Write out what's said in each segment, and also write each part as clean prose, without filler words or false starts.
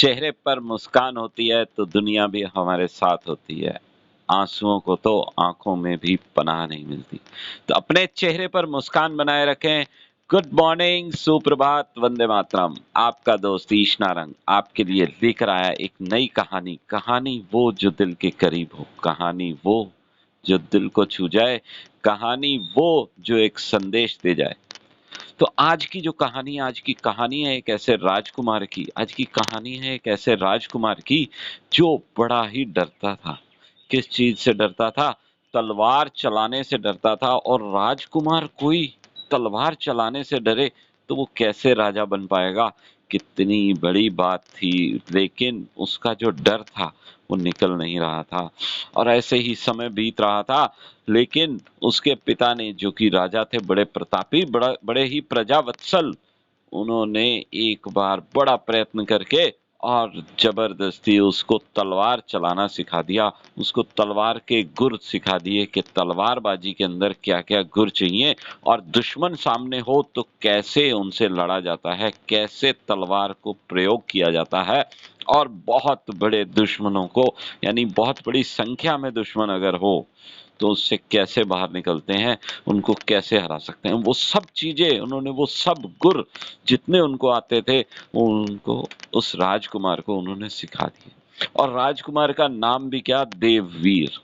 चेहरे पर मुस्कान होती है तो दुनिया भी हमारे साथ होती है। आंसुओं को तो आंखों में भी पनाह नहीं मिलती। तो अपने चेहरे पर मुस्कान बनाए रखें। गुड मॉर्निंग, सुप्रभात, वंदे मातरम। आपका दोस्त ईशनारंग आपके लिए लेकर आया एक नई कहानी। कहानी वो जो दिल के करीब हो, कहानी वो जो दिल को छू जाए, कहानी वो जो एक संदेश दे जाए। तो आज की कहानी है एक ऐसे राजकुमार की। आज की कहानी है एक ऐसे राजकुमार की जो बड़ा ही डरता था। किस चीज से डरता था? तलवार चलाने से डरता था। और राजकुमार कोई तलवार चलाने से डरे तो वो कैसे राजा बन पाएगा? कितनी बड़ी बात थी, लेकिन उसका जो डर था वो निकल नहीं रहा था। और ऐसे ही समय बीत रहा था, लेकिन उसके पिता ने, जो कि राजा थे, बड़े प्रतापी, बड़े ही प्रजावत्सल, उन्होंने एक बार बड़ा प्रयत्न करके और जबरदस्ती उसको तलवार चलाना सिखा दिया। उसको तलवार के गुर सिखा दिए कि तलवारबाजी के अंदर क्या क्या गुर चाहिए, और दुश्मन सामने हो तो कैसे उनसे लड़ा जाता है, कैसे तलवार को प्रयोग किया जाता है, और बहुत बड़े दुश्मनों को, यानी बहुत बड़ी संख्या में दुश्मन अगर हो तो उससे कैसे बाहर निकलते हैं, उनको कैसे हरा सकते हैं। वो सब चीजें उन्होंने, वो सब गुर जितने उनको आते थे, उनको, उस राजकुमार को उन्होंने सिखा दिए। और राजकुमार का नाम भी क्या? देववीर।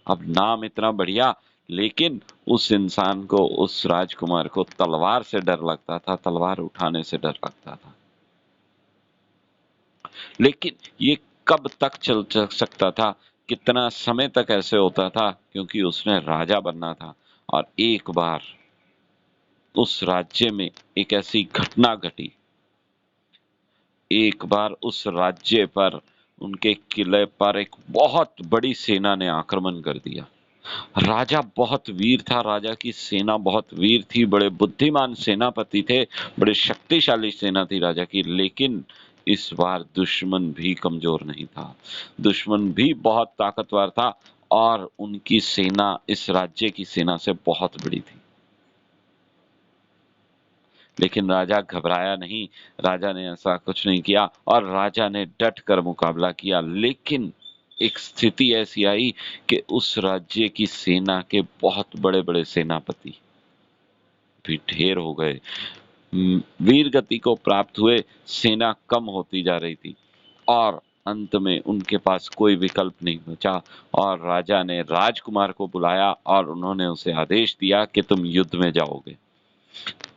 अब नाम इतना बढ़िया, लेकिन उस इंसान को, उस राजकुमार को तलवार से डर लगता था, तलवार उठाने से डर लगता था। लेकिन ये कब तक चल सकता था? कितना समय तक ऐसे होता था? क्योंकि उसने राजा बनना था। और एक बार उस राज्य में एक ऐसी घटना घटी। एक बार उस राज्य पर, उनके किले पर एक बहुत बड़ी सेना ने आक्रमण कर दिया। राजा बहुत वीर था, राजा की सेना बहुत वीर थी, बड़े बुद्धिमान सेनापति थे, बड़े शक्तिशाली सेना थी राजा की। लेकिन इस बार दुश्मन भी कमजोर नहीं था, दुश्मन भी बहुत ताकतवर था, और उनकी सेना इस राज्य की सेना से बहुत बड़ी थी। लेकिन राजा घबराया नहीं, राजा ने ऐसा कुछ नहीं किया, और राजा ने डट कर मुकाबला किया। लेकिन एक स्थिति ऐसी आई कि उस राज्य की सेना के बहुत बड़े बड़े सेनापति भी ढेर हो गए, वीर गति को प्राप्त हुए, सेना कम होती जा रही थी, और अंत में उनके पास कोई विकल्प नहीं बचा। और राजा ने राजकुमार को बुलाया और उन्होंने उसे आदेश दिया कि तुम युद्ध में जाओगे।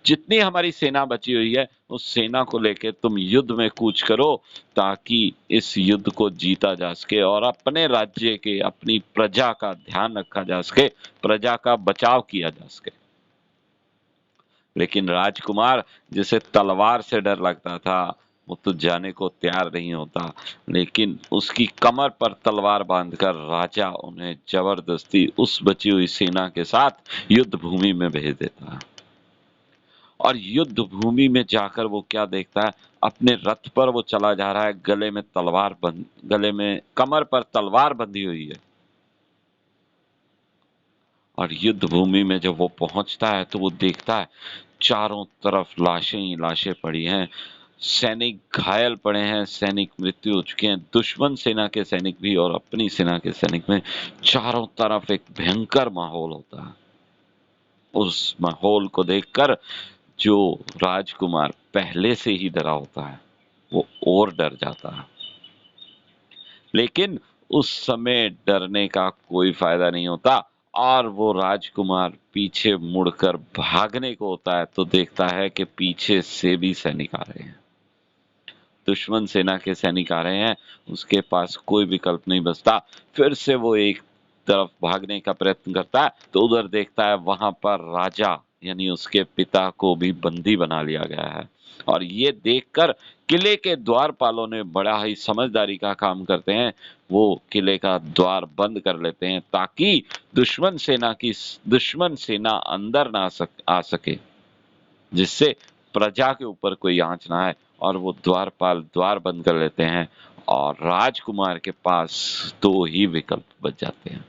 जितनी हमारी सेना बची हुई है, उस सेना को लेके तुम युद्ध में कूच करो, ताकि इस युद्ध को जीता जा सके और अपने राज्य के, अपनी प्रजा का ध्यान रखा जा सके, प्रजा का बचाव किया जा सके। लेकिन राजकुमार, जिसे तलवार से डर लगता था, वो तो जाने को तैयार नहीं होता। लेकिन उसकी कमर पर तलवार बांधकर राजा उन्हें जबरदस्ती उस बची हुई सेना के साथ युद्ध भूमि में भेज देता है। और युद्ध भूमि में जाकर वो क्या देखता है? अपने रथ पर वो चला जा रहा है, गले में, कमर पर तलवार बंधी हुई है। और युद्ध भूमि में जब वो पहुंचता है तो वो देखता है चारों तरफ लाशें ही लाशें पड़ी हैं, सैनिक घायल पड़े हैं, सैनिक मृत्यु हो चुके हैं, दुश्मन सेना के सैनिक भी और अपनी सेना के सैनिक में चारों तरफ एक भयंकर माहौल होता है। उस माहौल को देखकर जो राजकुमार पहले से ही डरा होता है, वो और डर जाता है। लेकिन उस समय डरने का कोई फायदा नहीं होता, और वो राजकुमार पीछे मुड़कर भागने को होता है तो देखता है कि पीछे से भी सैनिक आ रहे हैं, दुश्मन सेना के सैनिक आ रहे हैं। उसके पास कोई विकल्प नहीं बचता। फिर से वो एक तरफ भागने का प्रयत्न करता है तो उधर देखता है वहां पर राजा, यानी उसके पिता को भी बंदी बना लिया गया है। और ये देखकर किले के द्वारपालों ने बड़ा ही समझदारी का काम करते हैं। वो किले का द्वार बंद कर लेते हैं ताकि दुश्मन सेना अंदर ना आ सके, जिससे प्रजा के ऊपर कोई आंच ना आए। और वो द्वारपाल द्वार बंद कर लेते हैं, और राजकुमार के पास दो ही विकल्प बच जाते हैं।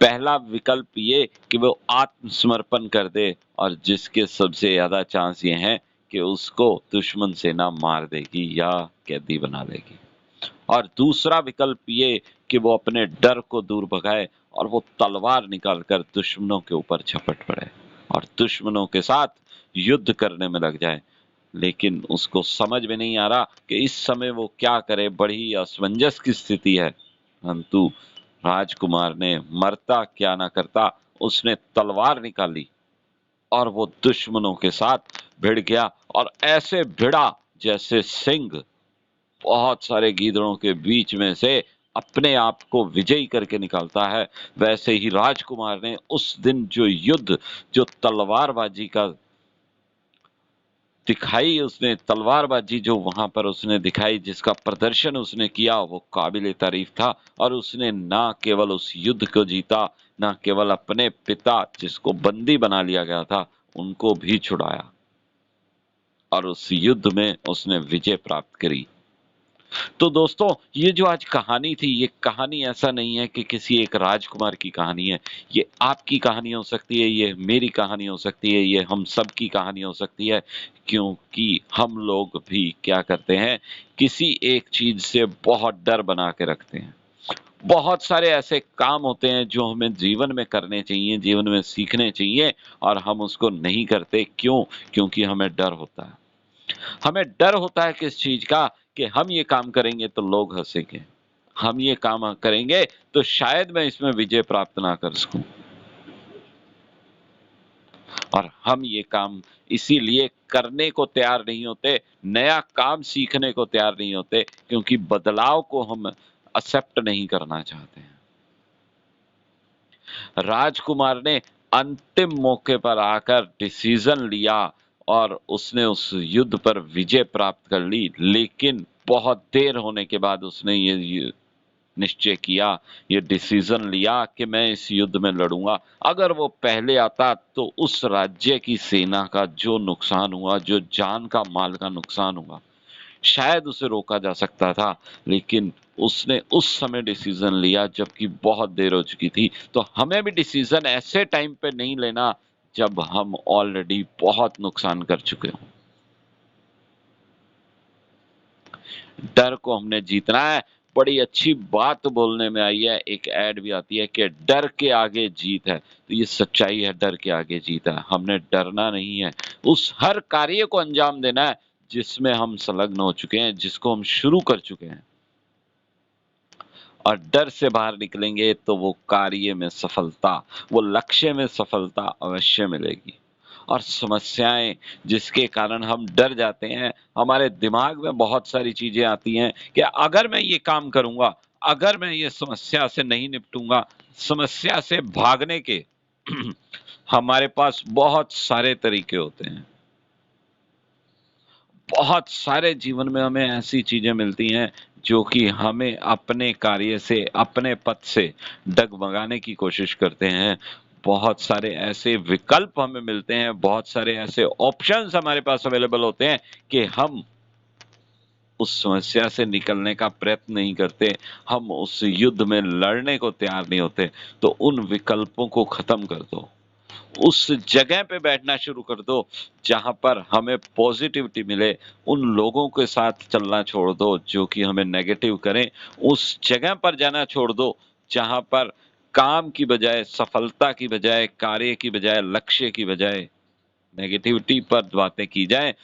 पहला विकल्प ये कि वो आत्मसमर्पण कर दे, और जिसके सबसे ज्यादा चांस ये हैं कि उसको दुश्मन सेना मार देगी या कैदी बना लेगी, और दूसरा विकल्प ये कि वो अपने डर को दूर भगाए और वो तलवार निकालकर दुश्मनों के ऊपर झपट पड़े और दुश्मनों के साथ युद्ध करने में लग जाए। लेकिन उसको समझ में नहीं आ रहा कि इस समय वो क्या करे, बड़ी असमंजस की स्थिति है। परंतु राजकुमार ने मरता क्या ना करता, उसने तलवार निकाली और वो दुश्मनों के साथ भिड़ गया, और ऐसे भिड़ा जैसे सिंह बहुत सारे गीदड़ों के बीच में से अपने आप को विजयी करके निकालता है। वैसे ही राजकुमार ने उस दिन जो युद्ध, जो तलवारबाजी का दिखाई, उसने तलवारबाजी जो वहां पर उसने दिखाई, जिसका प्रदर्शन उसने किया, वो काबिले तारीफ था। और उसने ना केवल उस युद्ध को जीता, ना केवल अपने पिता जिसको बंदी बना लिया गया था उनको भी छुड़ाया, और उस युद्ध में उसने विजय प्राप्त करी। तो दोस्तों, ये जो आज कहानी थी, ये कहानी ऐसा नहीं है कि किसी एक राजकुमार की कहानी है। ये आपकी कहानी हो सकती है, ये मेरी कहानी हो सकती है, ये हम सब की कहानी हो सकती है, क्योंकि हम लोग भी क्या करते हैं, किसी एक चीज से बहुत डर बना के रखते हैं। बहुत सारे ऐसे काम होते हैं जो हमें जीवन में करने चाहिए, जीवन में सीखने चाहिए, और हम उसको नहीं करते। क्यों? क्योंकि हमें डर होता है। हमें डर होता है किस चीज का? कि हम ये काम करेंगे तो लोग हंसेंगे, हम ये काम करेंगे तो शायद मैं इसमें विजय प्राप्त ना कर सकूं, और हम ये काम इसीलिए करने को तैयार नहीं होते, नया काम सीखने को तैयार नहीं होते, क्योंकि बदलाव को हम एक्सेप्ट नहीं करना चाहते हैं। राजकुमार ने अंतिम मौके पर आकर डिसीजन लिया और उसने उस युद्ध पर विजय प्राप्त कर ली, लेकिन बहुत देर होने के बाद उसने ये निश्चय किया, ये डिसीजन लिया कि मैं इस युद्ध में लड़ूंगा। अगर वो पहले आता तो उस राज्य की सेना का जो नुकसान हुआ, जो जान का माल का नुकसान हुआ, शायद उसे रोका जा सकता था। लेकिन उसने उस समय डिसीजन लिया जबकि बहुत देर हो चुकी थी। तो हमें भी डिसीजन ऐसे टाइम पे नहीं लेना जब हम ऑलरेडी बहुत नुकसान कर चुके हों। डर को हमने जीतना है। बड़ी अच्छी बात बोलने में आई है, एक ऐड भी आती है कि डर के आगे जीत है। तो ये सच्चाई है, डर के आगे जीत है। हमने डरना नहीं है, उस हर कार्य को अंजाम देना है जिसमें हम संलग्न हो चुके हैं, जिसको हम शुरू कर चुके हैं, और डर से बाहर निकलेंगे तो वो कार्य में सफलता, वो लक्ष्य में सफलता अवश्य मिलेगी। और समस्याएं जिसके कारण हम डर जाते हैं, हमारे दिमाग में बहुत सारी चीजें आती हैं कि अगर मैं ये काम करूंगा, अगर मैं ये समस्या से नहीं निपटूंगा, समस्या से भागने के हमारे पास बहुत सारे तरीके होते हैं। बहुत सारे जीवन में हमें ऐसी चीजें मिलती हैं जो कि हमें अपने कार्य से, अपने पथ से डगमगाने की कोशिश करते हैं। बहुत सारे ऐसे विकल्प हमें मिलते हैं, बहुत सारे ऐसे ऑप्शंस हमारे पास अवेलेबल होते हैं कि हम उस समस्या से निकलने का प्रयत्न नहीं करते, हम उस युद्ध में लड़ने को तैयार नहीं होते। तो उन विकल्पों को खत्म कर दो, उस जगह पे बैठना शुरू कर दो जहां पर हमें पॉजिटिविटी मिले। उन लोगों के साथ चलना छोड़ दो जो कि हमें नेगेटिव करें। उस जगह पर जाना छोड़ दो जहां पर काम की बजाय, सफलता की बजाय, कार्य की बजाय, लक्ष्य की बजाय नेगेटिविटी पर बातें की जाए,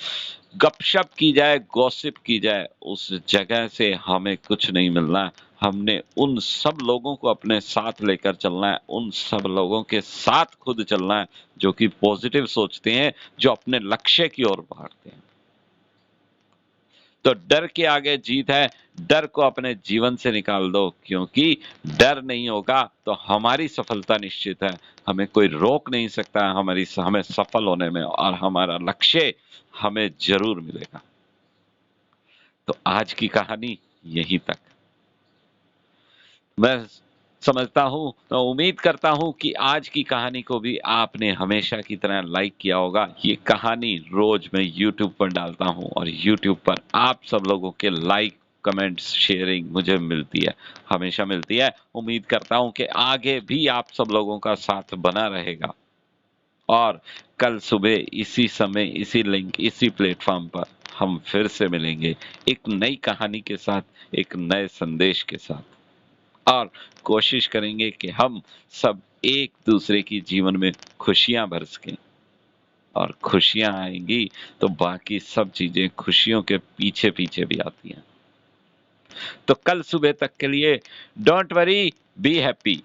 गपशप की जाए, गॉसिप की जाए। उस जगह से हमें कुछ नहीं मिलना है। हमने उन सब लोगों को अपने साथ लेकर चलना है, उन सब लोगों के साथ खुद चलना है जो कि पॉजिटिव सोचते हैं, जो अपने लक्ष्य की ओर बढ़ते हैं। तो डर के आगे जीत है। डर को अपने जीवन से निकाल दो, क्योंकि डर नहीं होगा तो हमारी सफलता निश्चित है। हमें कोई रोक नहीं सकता है हमें सफल होने में, और हमारा लक्ष्य हमें जरूर मिलेगा। तो आज की कहानी यहीं तक। मैं समझता हूँ, तो उम्मीद करता हूँ कि आज की कहानी को भी आपने हमेशा की तरह लाइक किया होगा। ये कहानी रोज मैं YouTube पर डालता हूँ, और YouTube पर आप सब लोगों के लाइक, कमेंट्स, शेयरिंग मुझे मिलती है, हमेशा मिलती है। उम्मीद करता हूँ कि आगे भी आप सब लोगों का साथ बना रहेगा, और कल सुबह इसी समय, इसी लिंक, इसी प्लेटफॉर्म पर हम फिर से मिलेंगे एक नई कहानी के साथ, एक नए संदेश के साथ, और कोशिश करेंगे कि हम सब एक दूसरे की जीवन में खुशियां भर सकें। और खुशियां आएंगी तो बाकी सब चीजें खुशियों के पीछे पीछे भी आती हैं। तो कल सुबह तक के लिए डोंट वरी, बी हैप्पी।